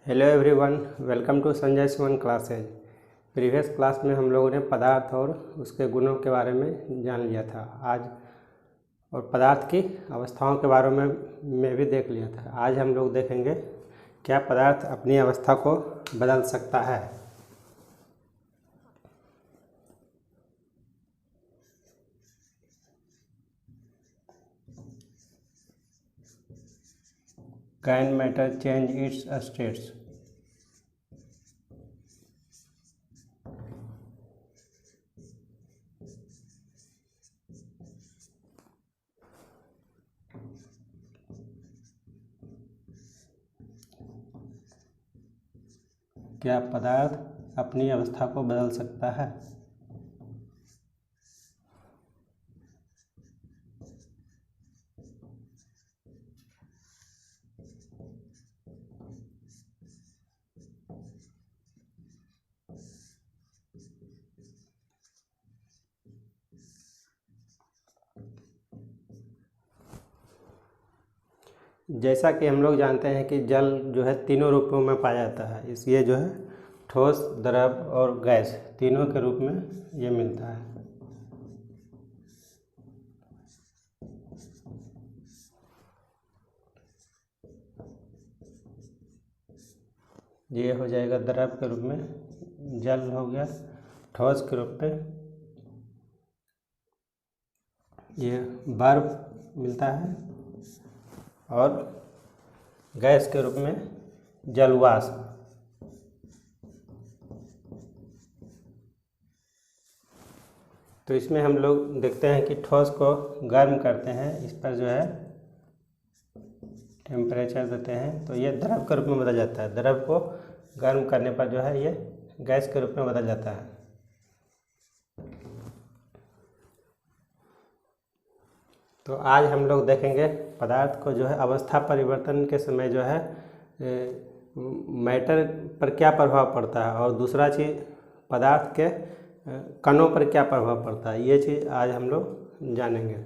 Hello everyone, welcome to Sanjay Suman classes. Previous class में हम लोगों ने पदार्थ और उसके गुणों के बारे में जान लिया था। आज और पदार्थ की अवस्थाओं के बारे में भी देख लिया था। आज हम लोग देखेंगे क्या पदार्थ अपनी अवस्था को बदल सकता है। Can matter change it's states? क्या पदार्थ अपनी अवस्था को बदल सकता है? जैसा कि हम लोग जानते हैं कि जल जो है तीनों रूपों में पाया जाता है। ये जो है ठोस, द्रव और गैस तीनों के रूप में ये मिलता है। ये हो जाएगा द्रव के रूप में, जल हो गया ठोस के रूप में, ये बर्फ मिलता है, और गैस के रूप में जलवाष्प। तो इसमें हम लोग देखते हैं कि ठोस को गर्म करते हैं, इस पर जो है टेम्परेचर देते हैं तो ये द्रव के रूप में बदल जाता है। द्रव को गर्म करने पर जो है ये गैस के रूप में बदल जाता है। तो आज हम लोग देखेंगे पदार्थ को जो है अवस्था परिवर्तन के समय जो है मैटर पर क्या प्रभाव पड़ता है, और दूसरा चीज़ पदार्थ के कणों पर क्या प्रभाव पड़ता है, ये चीज़ आज हम लोग जानेंगे।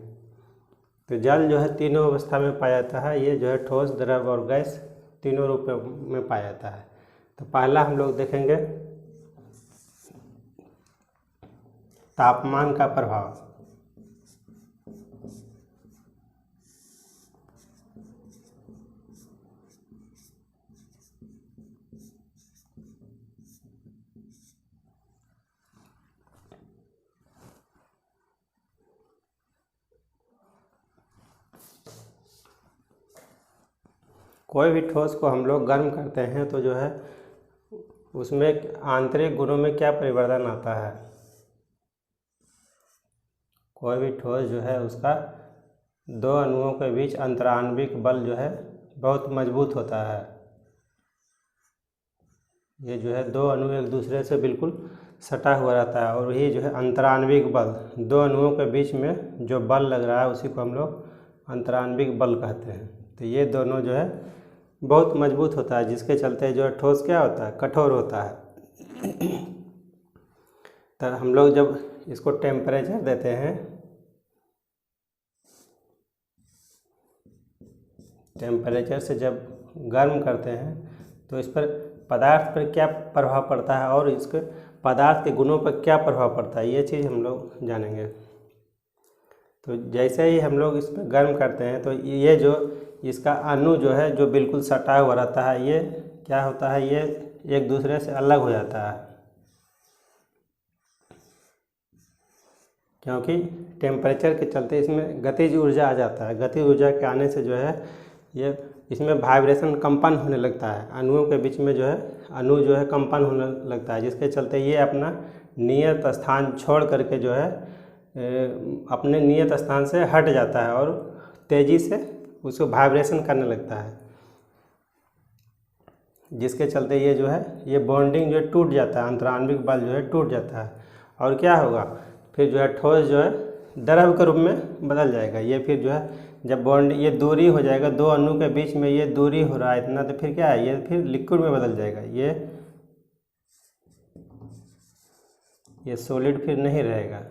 तो जल जो है तीनों अवस्था में पाया जाता है। ये जो है ठोस, द्रव और गैस तीनों रूप में पाया जाता है। तो पहला हम लोग देखेंगे तापमान का प्रभाव। कोई भी ठोस को हम लोग गर्म करते हैं तो जो है उसमें आंतरिक गुणों में क्या परिवर्तन आता है। कोई भी ठोस जो है उसका दो अणुओं के बीच अंतराण्विक बल जो है बहुत मजबूत होता है। ये जो है दो अणु एक दूसरे से बिल्कुल सटा हुआ रहता है, और ये जो है अंतराण्विक बल, दो अणुओं के बीच में जो बल लग रहा है उसी को हम लोग अंतराण्विक बल कहते हैं। तो ये दोनों जो है बहुत मजबूत होता है, जिसके चलते जो है ठोस क्या होता है, कठोर होता है। तो हम लोग जब इसको टेम्परेचर देते हैं, टेम्परेचर से जब गर्म करते हैं तो इस पर पदार्थ पर क्या प्रभाव पड़ता है और इसके पदार्थ के गुणों पर क्या प्रभाव पड़ता है, ये चीज़ हम लोग जानेंगे। तो जैसे ही हम लोग इस पर गर्म करते हैं तो ये जो इसका अणु जो है जो बिल्कुल सटा हुआ रहता है, ये क्या होता है, ये एक दूसरे से अलग हो जाता है, क्योंकि टेम्परेचर के चलते इसमें गतिज ऊर्जा आ जाता है। गतिज ऊर्जा के आने से जो है ये इसमें वाइब्रेशन, कंपन होने लगता है। अणुओं के बीच में जो है अणु जो है कंपन होने लगता है, जिसके चलते ये अपना नियत स्थान छोड़ करके जो है अपने नियत स्थान से हट जाता है और तेज़ी से उसको वाइब्रेशन करने लगता है, जिसके चलते ये जो है ये बॉन्डिंग जो है टूट जाता है, अंतराण्विक बल जो है टूट जाता है, और क्या होगा फिर जो है ठोस जो है द्रव के रूप में बदल जाएगा। ये फिर जो है जब बॉन्ड ये दूरी हो जाएगा, दो अणु के बीच में ये दूरी हो रहा है इतना, तो फिर क्या है, ये फिर लिक्विड में बदल जाएगा। ये सॉलिड फिर नहीं रहेगा।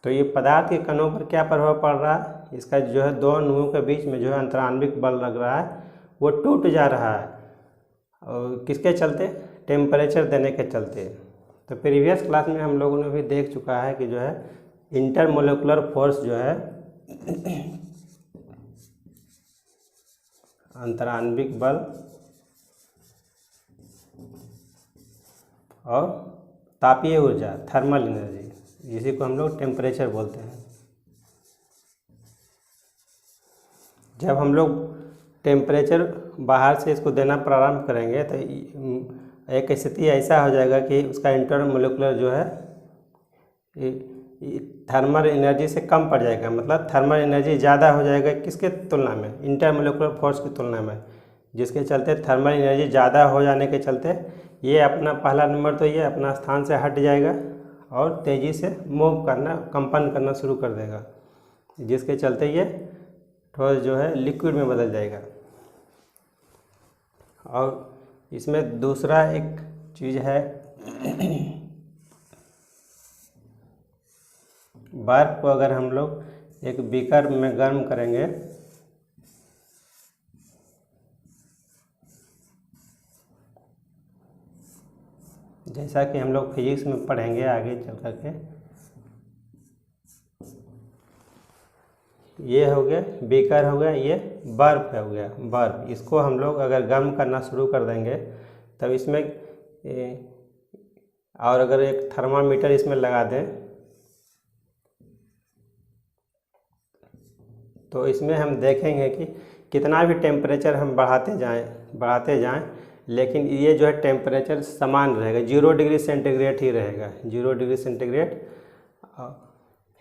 तो ये पदार्थ के कणों पर क्या प्रभाव पड़ रहा है, इसका जो है दो अणुओं के बीच में जो है अंतराण्विक बल लग रहा है वो टूट जा रहा है, और किसके चलते, टेम्परेचर देने के चलते। तो प्रीवियस क्लास में हम लोगों ने भी देख चुका है कि जो है इंटरमोलिकुलर फोर्स जो है अंतराण्विक बल और तापीय ऊर्जा थर्मल एनर्जी, जिसी को हम लोग टेम्परेचर बोलते हैं। जब हम लोग टेम्परेचर बाहर से इसको देना प्रारंभ करेंगे तो एक स्थिति ऐसा हो जाएगा कि उसका इंटरमोलिकुलर जो है थर्मल एनर्जी से कम पड़ जाएगा, मतलब थर्मल एनर्जी ज़्यादा हो जाएगा किसके तुलना में, इंटरमोलिकुलर फोर्स की तुलना में, जिसके चलते थर्मल एनर्जी ज़्यादा हो जाने के चलते ये अपना पहला नंबर तो ये अपना स्थान से हट जाएगा और तेज़ी से मूव करना, कंपन करना शुरू कर देगा, जिसके चलते ये ठोस जो है लिक्विड में बदल जाएगा। और इसमें दूसरा एक चीज़ है, बर्फ को अगर हम लोग एक बीकर में गर्म करेंगे जैसा कि हम लोग फिजिक्स में पढ़ेंगे आगे चल करके, ये हो गया बीकर हो गया, ये बर्फ हो गया बर्फ। इसको हम लोग अगर गर्म करना शुरू कर देंगे तब इसमें और अगर एक थर्मामीटर इसमें लगा दें तो इसमें हम देखेंगे कि कितना भी टेम्परेचर हम बढ़ाते जाएं लेकिन ये जो है टेम्परेचर समान रहेगा, 0 डिग्री सेंटीग्रेड ही रहेगा, 0 डिग्री सेंटीग्रेड।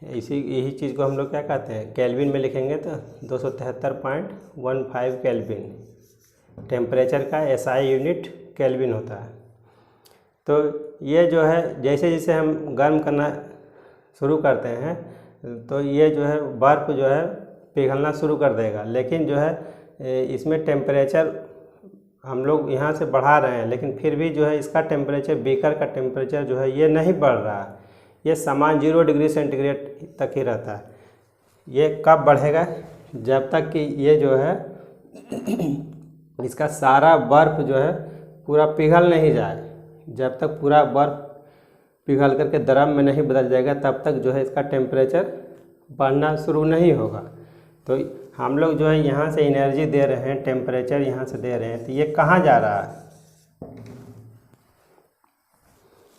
यही चीज़ को हम लोग क्या कहते हैं, केल्विन में लिखेंगे तो 273.15 केल्विन टेम्परेचर का SI यूनिट केल्विन होता है। तो ये जो है जैसे जैसे हम गर्म करना शुरू करते हैं तो ये जो है बर्फ़ जो है पिघलना शुरू कर देगा, लेकिन जो है इसमें टेम्परेचर हम लोग यहाँ से बढ़ा रहे हैं लेकिन फिर भी जो है इसका टेम्परेचर, बीकर का टेम्परेचर जो है ये नहीं बढ़ रहा है, ये समान 0 डिग्री सेंटीग्रेड तक ही रहता है। ये कब बढ़ेगा, जब तक कि ये जो है इसका सारा बर्फ़ जो है पूरा पिघल नहीं जाए, जब तक पूरा बर्फ़ पिघल करके द्रव में नहीं बदल जाएगा तब तक जो है इसका टेम्परेचर बढ़ना शुरू नहीं होगा। तो हम लोग जो है यहाँ से एनर्जी दे रहे हैं, टेम्परेचर यहाँ से दे रहे हैं, तो ये कहाँ जा रहा है,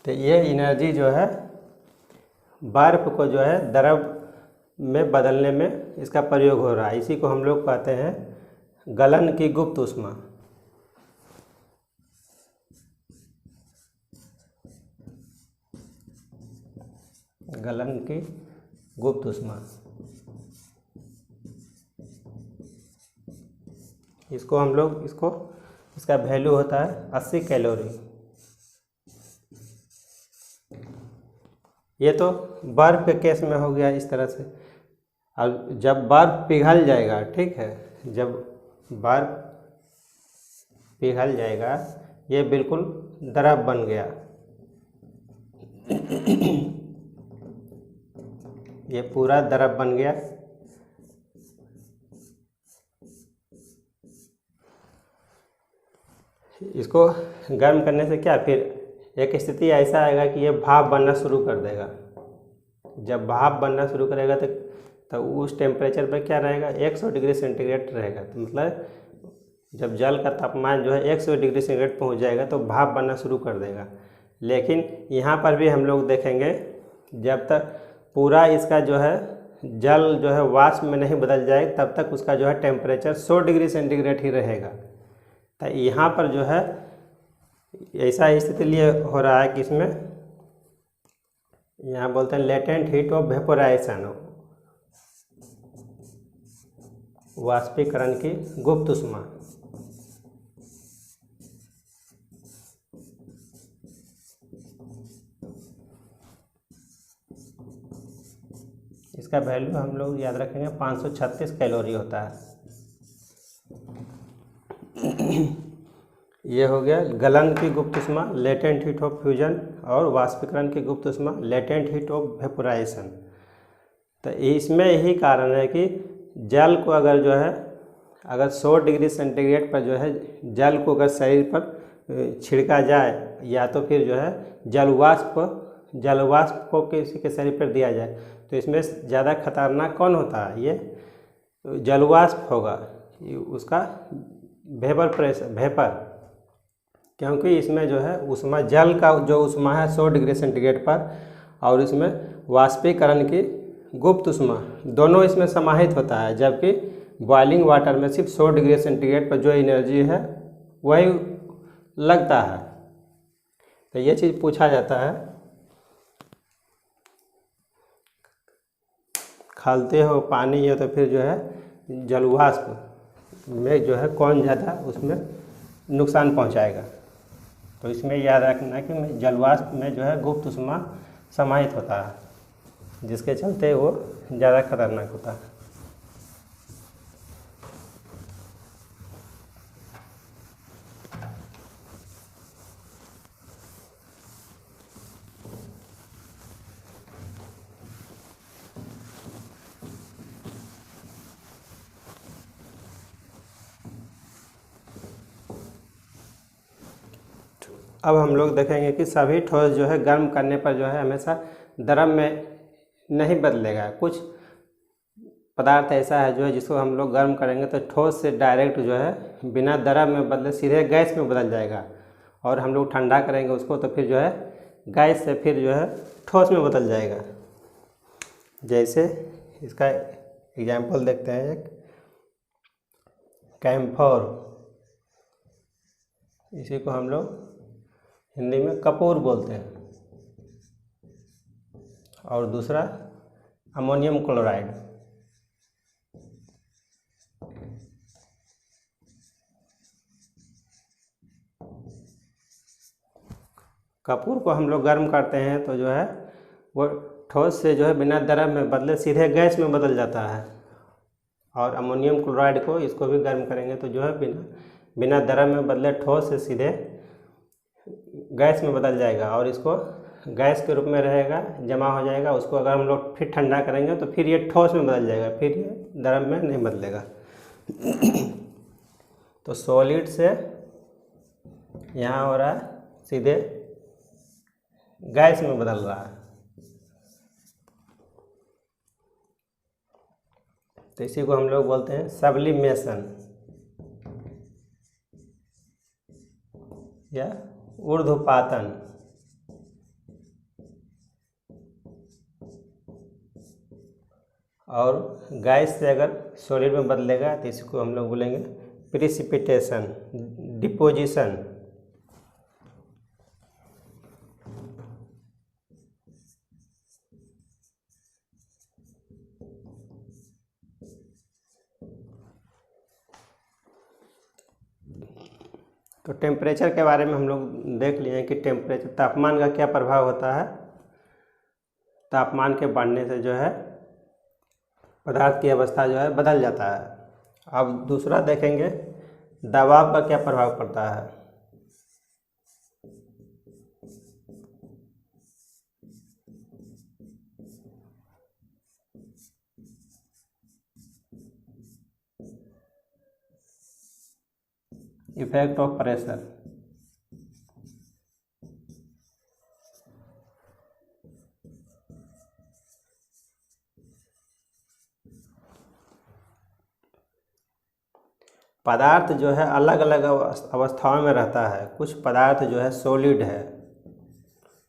तो ये एनर्जी जो है बर्फ़ को जो है द्रव में बदलने में इसका प्रयोग हो रहा है। इसी को हम लोग कहते हैं गलन की गुप्त ऊष्मा। गलन की गुप्त ऊष्मा, इसको हम लोग इसका वैल्यू होता है 80 कैलोरी। ये तो बर्फ़ के केस में हो गया इस तरह से। और जब बर्फ़ पिघल जाएगा, ठीक है, जब बर्फ़ पिघल जाएगा ये बिल्कुल द्रव बन गया, ये पूरा द्रव बन गया। इसको गर्म करने से क्या, फिर एक स्थिति ऐसा आएगा कि ये भाप बनना शुरू कर देगा। जब भाप बनना शुरू करेगा तो उस टेम्परेचर पर क्या रहेगा, 100 डिग्री सेंटीग्रेड रहेगा। तो मतलब जब जल का तापमान जो है 100 डिग्री सेंटीग्रेड पहुंच जाएगा तो भाप बनना शुरू कर देगा। लेकिन यहाँ पर भी हम लोग देखेंगे जब तक पूरा इसका जो है जल जो है वाष्प में नहीं बदल जाए तब तक उसका जो है टेम्परेचर 100 डिग्री सेंटीग्रेड ही रहेगा। तो यहाँ पर जो है ऐसा स्थिति लिए हो रहा है कि इसमें यहाँ बोलते हैं लेटेंट हीट ऑफ वेपोराइजेशन, वाष्पीकरण की गुप्त ऊष्मा। इसका वैल्यू हम लोग याद रखेंगे 536 कैलोरी होता है। ये हो गया गलन की गुप्त ऊष्मा, लेटेंट हीट ऑफ फ्यूजन, और वाष्पीकरण की गुप्त ऊष्मा, लेटेंट हीट ऑफ वेपोराइजेशन। तो इसमें यही कारण है कि जल को अगर जो है अगर 100 डिग्री सेंटीग्रेड पर जो है जल को अगर शरीर पर छिड़का जाए या तो फिर जो है जलवाष्प को किसी के शरीर पर दिया जाए तो इसमें ज़्यादा खतरनाक कौन होता है? ये जलवाष्प होगा, उसका वेपर, क्योंकि इसमें जो है उष्मा, जल का जो उष्मा है 100 डिग्री सेंटीग्रेड पर और इसमें वाष्पीकरण की गुप्त उष्मा दोनों इसमें समाहित होता है, जबकि बॉइलिंग वाटर में सिर्फ 100 डिग्री सेंटीग्रेड पर जो एनर्जी है वही लगता है। तो ये चीज़ पूछा जाता है, खलते हो पानी है तो फिर जो है जलवाष्प में जो है कौन ज़्यादा उसमें नुकसान पहुंचाएगा। तो इसमें याद रखना कि जलवाष्प में जो है गुप्त उष्मा समाहित होता है, जिसके चलते वो ज़्यादा खतरनाक होता है। अब हम लोग देखेंगे कि सभी ठोस जो है गर्म करने पर जो है हमेशा द्रव में नहीं बदलेगा। कुछ पदार्थ ऐसा है जो है जिसको हम लोग गर्म करेंगे तो ठोस से डायरेक्ट जो है बिना द्रव में बदले सीधे गैस में बदल जाएगा, और हम लोग ठंडा करेंगे उसको तो फिर जो है गैस से फिर जो है ठोस में बदल जाएगा। जैसे इसका एग्जाम्पल देखते हैं, एक कैम्फोर, इसी को हम लोग हिंदी में कपूर बोलते हैं, और दूसरा अमोनियम क्लोराइड। कपूर को हम लोग गर्म करते हैं तो जो है वो ठोस से जो है बिना द्रव में बदले सीधे गैस में बदल जाता है, और अमोनियम क्लोराइड को इसको भी गर्म करेंगे तो जो है बिना द्रव में बदले ठोस से सीधे गैस में बदल जाएगा, और इसको गैस के रूप में रहेगा, जमा हो जाएगा। उसको अगर हम लोग फिर ठंडा करेंगे तो फिर ये ठोस में बदल जाएगा, फिर ये द्रव में नहीं बदलेगा। तो सॉलिड से यहाँ हो रहा है सीधे गैस में बदल रहा है। तो इसी को हम लोग बोलते हैं सब्लिमेशन या ऊर्ध्वपातन। और गैस से अगर सॉलिड में बदलेगा तो इसको हम लोग बोलेंगे प्रिसिपिटेशन, डिपोजिशन। तो टेम्परेचर के बारे में हम लोग देख लिए हैं कि टेम्परेचर, तापमान का क्या प्रभाव होता है। तापमान के बढ़ने से जो है पदार्थ की अवस्था जो है बदल जाता है। अब दूसरा देखेंगे दबाव का क्या प्रभाव पड़ता है। Effect of pressure. पदार्थ जो है अलग अलग अवस्थाओं में रहता है। कुछ पदार्थ जो है सॉलिड है,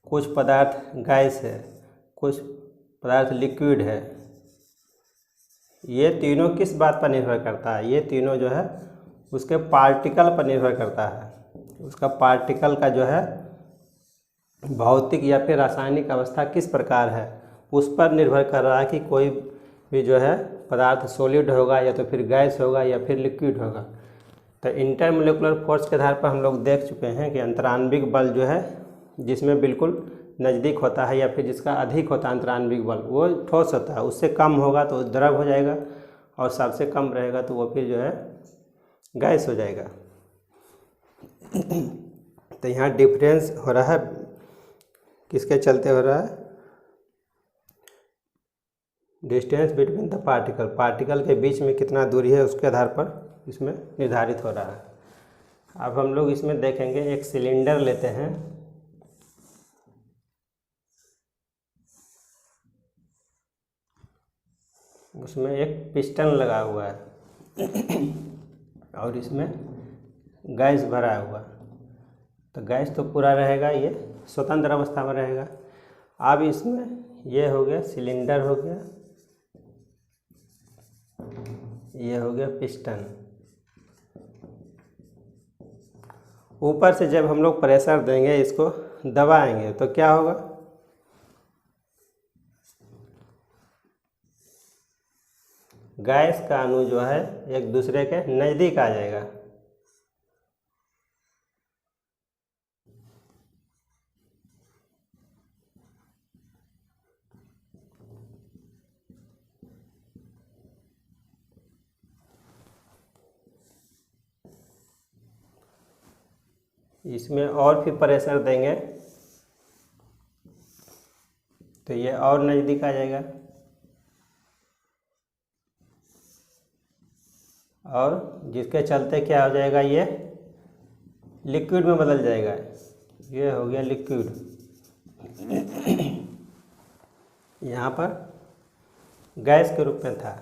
कुछ पदार्थ गैस है, कुछ पदार्थ लिक्विड है। ये तीनों किस बात पर निर्भर करता है? ये तीनों जो है उसके पार्टिकल पर निर्भर करता है। उसका पार्टिकल का जो है भौतिक या फिर रासायनिक अवस्था किस प्रकार है, उस पर निर्भर कर रहा है कि कोई भी जो है पदार्थ सॉलिड होगा या तो फिर गैस होगा या फिर लिक्विड होगा। तो इंटरमोलिकुलर फोर्स के आधार पर हम लोग देख चुके हैं कि अंतराण्विक बल जो है जिसमें बिल्कुल नज़दीक होता है या फिर जिसका अधिक होता है अंतराण्विक बल, वो ठोस होता है। उससे कम होगा तो द्रव हो जाएगा, और सबसे कम रहेगा तो वो फिर जो है गैस हो जाएगा। तो यहाँ डिफरेंस हो रहा है, किसके चलते हो रहा है? Distance between the particle, particle के बीच में कितना दूरी है उसके आधार पर इसमें निर्धारित हो रहा है। अब हम लोग इसमें देखेंगे, एक सिलेंडर लेते हैं, उसमें एक पिस्टन लगा हुआ है और इसमें गैस भरा हुआ, तो गैस तो पूरा रहेगा, ये स्वतंत्र अवस्था में रहेगा। अब इसमें ये हो गया सिलेंडर, हो गया ये हो गया पिस्टन। ऊपर से जब हम लोग प्रेशर देंगे, इसको दबाएंगे, तो क्या होगा, गैस का अणु जो है एक दूसरे के नज़दीक आ जाएगा। इसमें और फिर प्रेशर देंगे तो ये और नज़दीक आ जाएगा, और जिसके चलते क्या हो जाएगा, ये लिक्विड में बदल जाएगा। ये हो गया लिक्विड। यहाँ पर गैस के रूप में था।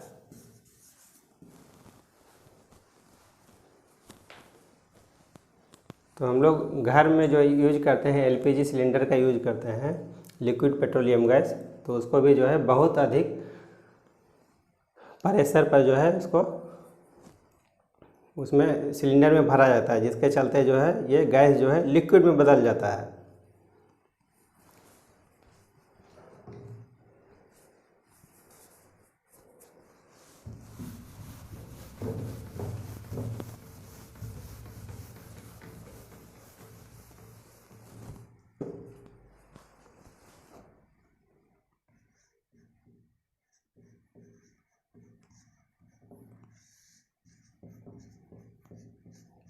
तो हम लोग घर में जो यूज करते हैं, एलपीजी सिलेंडर का यूज करते हैं, लिक्विड पेट्रोलियम गैस, तो उसको भी जो है बहुत अधिक प्रेशर पर जो है इसको उसमें सिलेंडर में भरा जाता है, जिसके चलते जो है ये गैस जो है लिक्विड में बदल जाता है।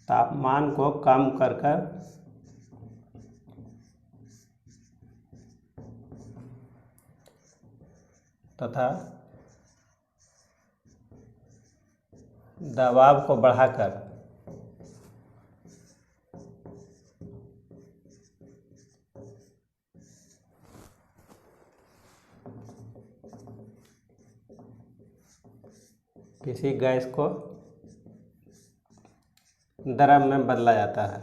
तापमान को कम कर तथा दबाव को बढ़ाकर किसी गैस को द्रव में बदला जाता है।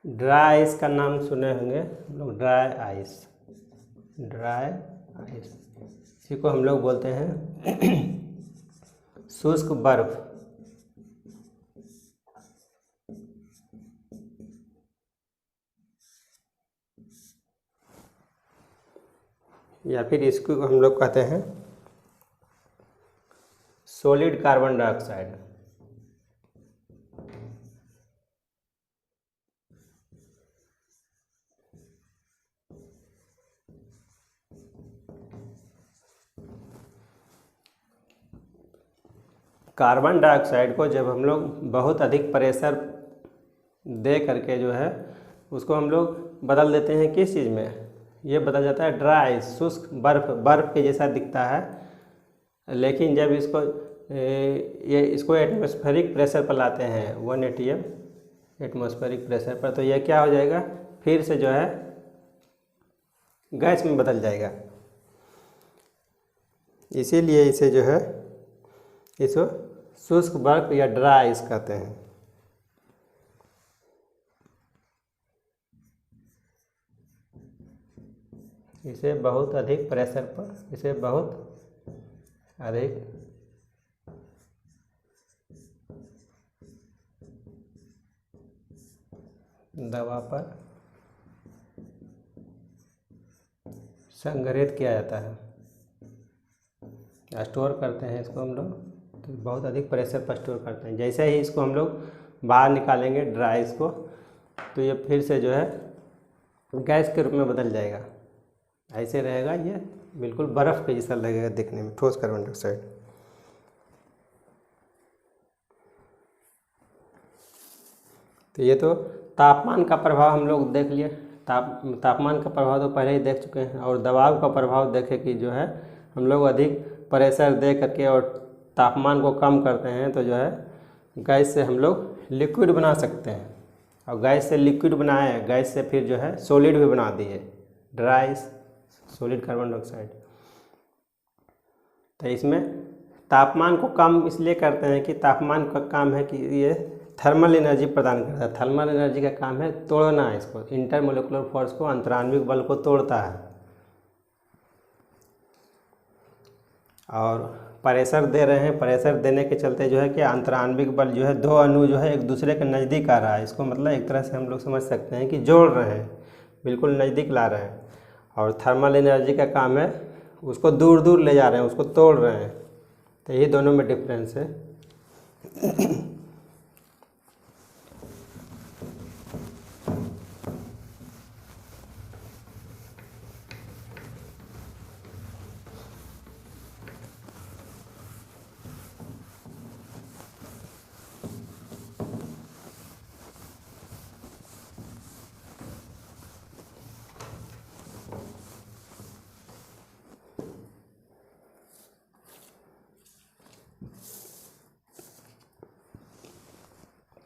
ड्राई आइस का नाम सुने होंगे हम लोग, ड्राई आइस, ड्राई आइस, इसी को हम लोग बोलते हैं शुष्क बर्फ। या फिर इसको हम लोग कहते हैं solid carbon dioxide. Carbon dioxide को जब हम लोग बहुत अधिक प्रेशर दे करके जो है उसको हम लोग बदल देते हैं किस चीज़ में, ये बदल जाता है ड्राई, शुष्क बर्फ, बर्फ के जैसा दिखता है। लेकिन जब इसको इसको एटमॉस्फेरिक प्रेशर पर लाते हैं 1 atm एटमॉस्फेरिक प्रेशर पर, तो यह क्या हो जाएगा, फिर से जो है गैस में बदल जाएगा। इसीलिए इसे जो है इसको शुष्क बर्फ या ड्राई आइस कहते हैं। इसे बहुत अधिक प्रेशर पर, इसे बहुत अधिक दबाव पर संग्रहित किया जाता है, स्टोर करते हैं इसको हम लोग, तो बहुत अधिक प्रेशर पर स्टोर करते हैं। जैसे ही इसको हम लोग बाहर निकालेंगे ड्राई आइस को, तो ये फिर से जो है गैस के रूप में बदल जाएगा। ऐसे रहेगा, ये बिल्कुल बर्फ़ के जैसा लगेगा दिखने में, ठोस कार्बन डाइऑक्साइड। तो ये तो तापमान का प्रभाव हम लोग देख लिए। तापमान का प्रभाव तो पहले ही देख चुके हैं। और दबाव का प्रभाव देखें कि जो है हम लोग अधिक प्रेशर दे करके और तापमान को कम करते हैं तो जो है गैस से हम लोग लिक्विड बना सकते हैं। और गैस से लिक्विड बनाए, गैस से फिर जो है सॉलिड भी बना दिए, ड्राई सॉलिड कार्बन डाइऑक्साइड। तो इसमें तापमान को कम इसलिए करते हैं कि तापमान का काम है कि ये थर्मल एनर्जी प्रदान करता है। थर्मल एनर्जी का काम है तोड़ना है इसको, इंटरमोलिकुलर फोर्स को, अंतराण्विक बल को तोड़ता है। और प्रेशर दे रहे हैं, प्रेशर देने के चलते जो है कि अंतराण्विक बल जो है दो अणु जो है एक दूसरे के नज़दीक आ रहा है। इसको मतलब एक तरह से हम लोग समझ सकते हैं कि जोड़ रहे हैं, बिल्कुल नज़दीक ला रहे हैं। और थर्मल एनर्जी का काम है उसको दूर दूर ले जा रहे हैं, उसको तोड़ रहे हैं। तो यही दोनों में डिफरेंस है।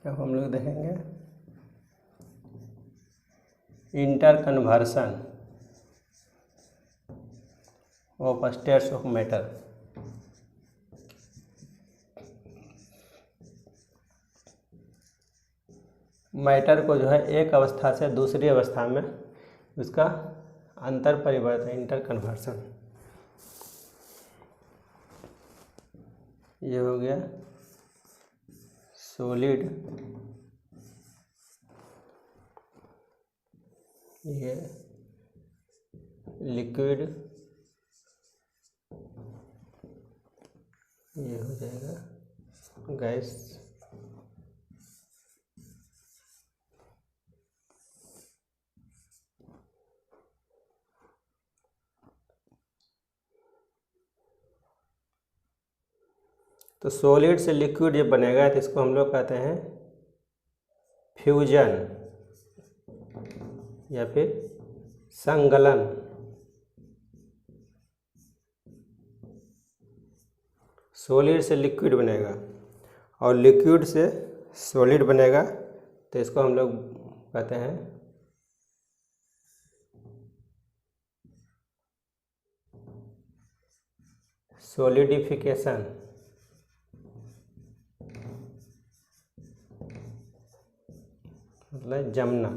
अब हम लोग देखेंगे inter conversion of states of matter. Matter को जो है एक अवस्था से दूसरी अवस्था में उसका अंतर परिवर्तन, इंटर कन्वर्सन। ये हो गया सॉलिड, ये लिक्विड, ये हो जाएगा गैस। तो सॉलिड से लिक्विड जब बनेगा तो इसको हम लोग कहते हैं फ्यूजन या फिर संगलन। सॉलिड से लिक्विड बनेगा और लिक्विड से सॉलिड बनेगा तो इसको हम लोग कहते हैं सॉलिडिफिकेशन। मतलब जमना,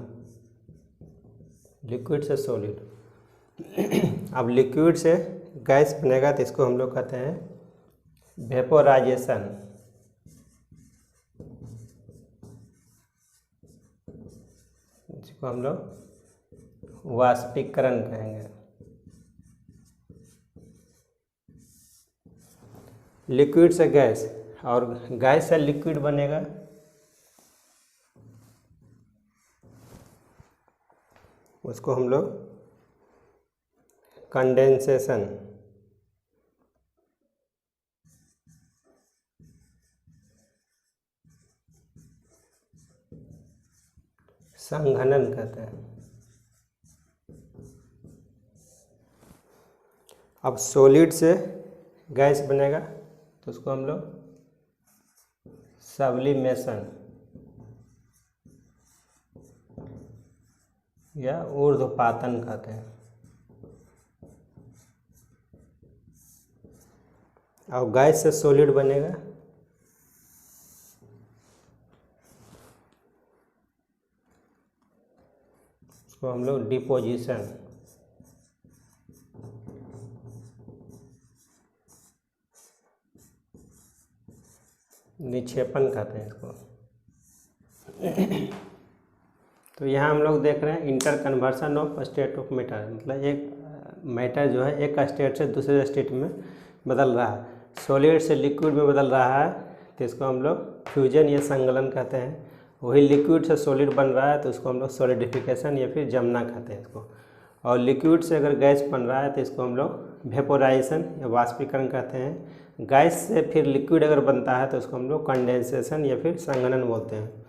लिक्विड से सॉलिड। अब लिक्विड से गैस बनेगा तो इसको हम लोग कहते हैं वेपोराइजेशन। इसको हम लोग वाष्पीकरण कहेंगे। लिक्विड से गैस और गैस से लिक्विड बनेगा उसको हम लोग कंडेंसेशन, संघनन कहते हैं। अब सॉलिड से गैस बनेगा तो उसको हम लोग सब्लिमेशन या ऊर्ध्वपातन कहते हैं। और गैस से सॉलिड बनेगा उसको हम लोग डिपोजिशन, निक्षेपण कहते हैं इसको। तो यहाँ हम लोग देख रहे हैं inter conversion of state of matter. मतलब एक मैटर जो है एक स्टेट से दूसरे स्टेट में बदल रहा है, सॉलिड से लिक्विड में बदल रहा है तो इसको हम लोग फ्यूजन या संगलन कहते हैं। वही लिक्विड से सॉलिड बन रहा है तो उसको हम लोग सॉलिडिफिकेशन या फिर जमना कहते हैं इसको। और लिक्विड से अगर गैस बन रहा है तो इसको हम लोग वेपोराइजेशन या वाष्पीकरण कहते हैं। गैस से फिर लिक्विड अगर बनता है तो उसको हम लोग कंडेंसेशन या फिर संघनन बोलते हैं।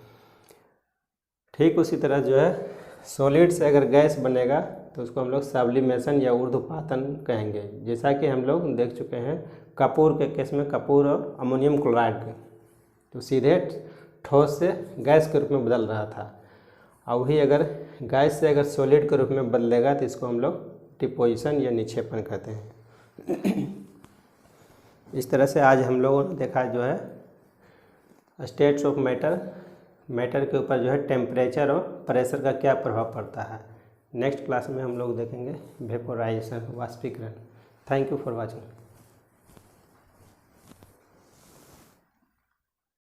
ठीक उसी तरह जो है सॉलिड से अगर गैस बनेगा तो उसको हम लोग सब्लिमेशन या ऊर्ध्वपातन कहेंगे। जैसा कि हम लोग देख चुके हैं कपूर के केस में, कपूर और अमोनियम क्लोराइड के, तो सीधे ठोस से गैस के रूप में बदल रहा था। और वही अगर गैस से अगर सॉलिड के रूप में बदलेगा तो इसको हम लोग डिपोजिशन या निक्षेपण कहते हैं। इस तरह से आज हम लोगों ने देखा जो है स्टेट्स ऑफ मैटर के ऊपर जो है टेम्परेचर और प्रेशर का क्या प्रभाव पड़ता है। नेक्स्ट क्लास में हम लोग देखेंगे वेपोराइजेशन, वाष्पीकरण। Thank you for watching.